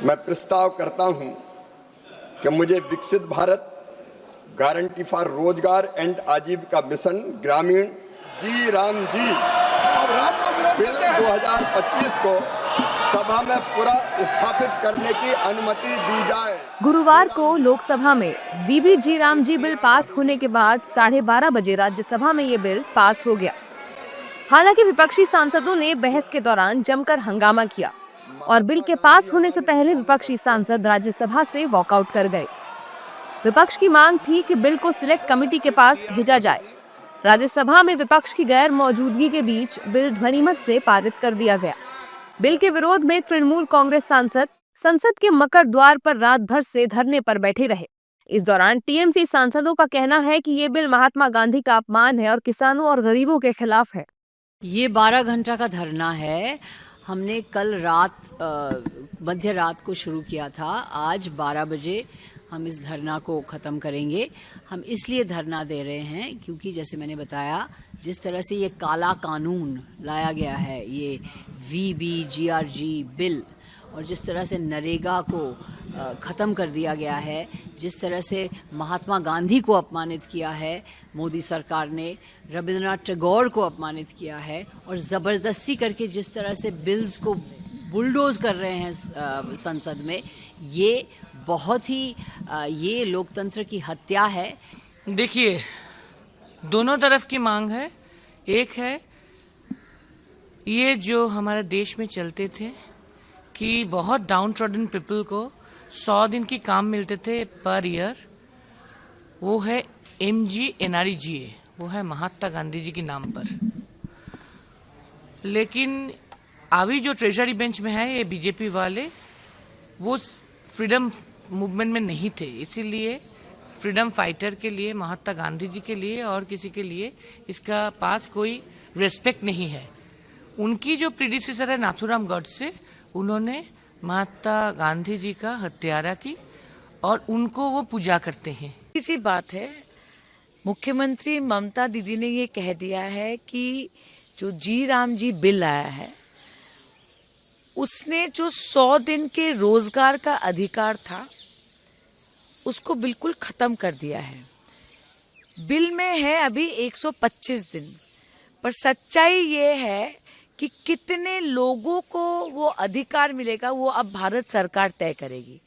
मैं प्रस्ताव करता हूं कि मुझे विकसित भारत गारंटी फॉर रोजगार एंड आजीविका मिशन ग्रामीण जी राम जी बिल 2025 को सभा में पूरा स्थापित करने की अनुमति दी जाए। गुरुवार को लोकसभा में वीबी जी राम जी बिल पास होने के बाद 12:30 बजे राज्यसभा में ये बिल पास हो गया। हालांकि विपक्षी सांसदों ने बहस के दौरान जमकर हंगामा किया और बिल के पास होने से पहले विपक्षी सांसद राज्यसभा से वॉकआउट कर गए। विपक्ष की मांग थी कि बिल को सिलेक्ट कमेटी के पास भेजा जाए। राज्यसभा में विपक्ष की गैर मौजूदगी के बीच बिल ध्वनिमत से पारित कर दिया गया। बिल के विरोध में तृणमूल कांग्रेस सांसद संसद के मकर द्वार पर रात भर से धरने पर बैठे रहे। इस दौरान टीएमसी सांसदों का कहना है कि ये बिल महात्मा गांधी का अपमान है और किसानों और गरीबों के खिलाफ है। ये 12 घंटा का धरना है। हमने कल रात मध्य रात को शुरू किया था। आज 12 बजे हम इस धरना को ख़त्म करेंगे। हम इसलिए धरना दे रहे हैं क्योंकि जैसे मैंने बताया, जिस तरह से ये काला कानून लाया गया है, ये VBGRG बिल, और जिस तरह से नरेगा को ख़त्म कर दिया गया है, जिस तरह से महात्मा गांधी को अपमानित किया है मोदी सरकार ने, रविंद्रनाथ टैगोर को अपमानित किया है, और ज़बरदस्ती करके जिस तरह से बिल्स को बुलडोज कर रहे हैं संसद में, ये बहुत ही ये लोकतंत्र की हत्या है। देखिए, दोनों तरफ की मांग है। एक है ये जो हमारे देश में चलते थे कि बहुत डाउन ट्रॉडन पीपल को 100 दिन की काम मिलते थे पर ईयर, वो है MGNREGA, वो है महात्मा गांधी जी के नाम पर। लेकिन अभी जो ट्रेजरी बेंच में है ये बीजेपी वाले, वो फ्रीडम मूवमेंट में नहीं थे, इसीलिए फ्रीडम फाइटर के लिए, महात्मा गांधी जी के लिए और किसी के लिए इसका पास कोई रेस्पेक्ट नहीं है। उनकी जो प्रीडिसेसर है नाथूराम गॉडसे, उन्होंने महात्मा गांधी जी का हत्यारा की और उनको वो पूजा करते हैं। इसी बात है, मुख्यमंत्री ममता दीदी ने ये कह दिया है कि जो जी राम जी बिल आया है, उसने जो 100 दिन के रोजगार का अधिकार था उसको बिल्कुल खत्म कर दिया है। बिल में है अभी 125 दिन, पर सच्चाई ये है कि कितने लोगों को वो अधिकार मिलेगा वो अब भारत सरकार तय करेगी।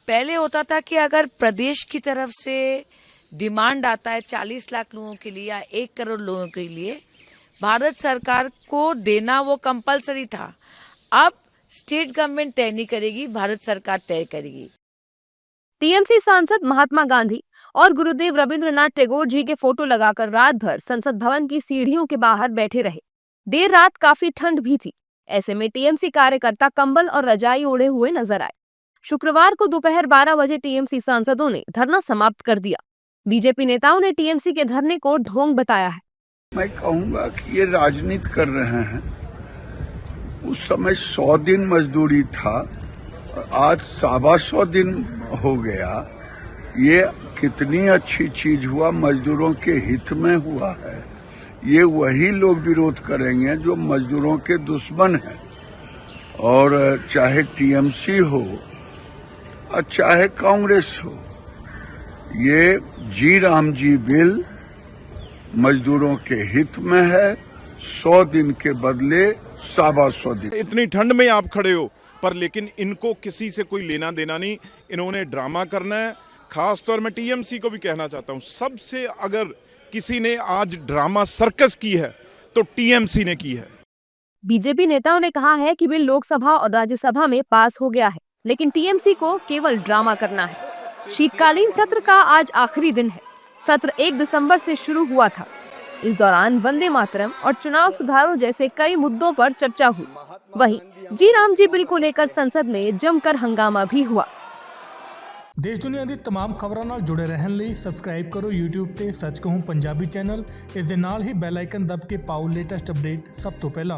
पहले होता था कि अगर प्रदेश की तरफ से डिमांड आता है 40 लाख लोगों के लिए या 1 करोड़ लोगों के लिए, भारत सरकार को देना वो कंपलसरी था। अब स्टेट गवर्नमेंट तय नहीं करेगी, भारत सरकार तय करेगी। टीएमसी सांसद महात्मा गांधी और गुरुदेव रविंद्रनाथ टैगोर जी के फोटो लगाकर रात भर संसद भवन की सीढ़ियों के बाहर बैठे रहे। देर रात काफी ठंड भी थी, ऐसे में टीएमसी कार्यकर्ता कंबल और रजाई ओढ़े हुए नजर आए। शुक्रवार को दोपहर 12 बजे टीएमसी सांसदों ने धरना समाप्त कर दिया। बीजेपी नेताओं ने टीएमसी के धरने को ढोंग बताया है। मैं कहूँगा कि ये राजनीति कर रहे हैं। उस समय 100 दिन मजदूरी था, आज 125 दिन हो गया। ये कितनी अच्छी चीज हुआ, मजदूरों के हित में हुआ है। ये वही लोग विरोध करेंगे जो मजदूरों के दुश्मन हैं, और चाहे टीएमसी हो और चाहे कांग्रेस हो। ये जी राम जी बिल मजदूरों के हित में है। 100 दिन के बदले 125 दिन। इतनी ठंड में आप खड़े हो, पर लेकिन इनको किसी से कोई लेना देना नहीं। इन्होंने ड्रामा करना है। खास तौर में टीएमसी को भी कहना चाहता हूं, सबसे अगर किसी ने आज ड्रामा सर्कस की है तो टीएमसी ने की है। बीजेपी नेताओं ने कहा है कि बिल लोकसभा और राज्यसभा में पास हो गया है, लेकिन टीएमसी को केवल ड्रामा करना है। शीतकालीन सत्र का आज आखिरी दिन है। सत्र 1 दिसंबर से शुरू हुआ था। इस दौरान वंदे मातरम और चुनाव सुधारों जैसे कई मुद्दों पर चर्चा हुई। वहीं जी राम जी बिल को लेकर संसद में जमकर हंगामा भी हुआ। देश दुनिया दी तमाम खबरों नाल जुड़े रहन लई सबसक्राइब करो YouTube ते सच कहूं पंजाबी चैनल। इस दे नाल ही बैल आइकन दब के पाओ लेटेस्ट अपडेट सब तो पहला।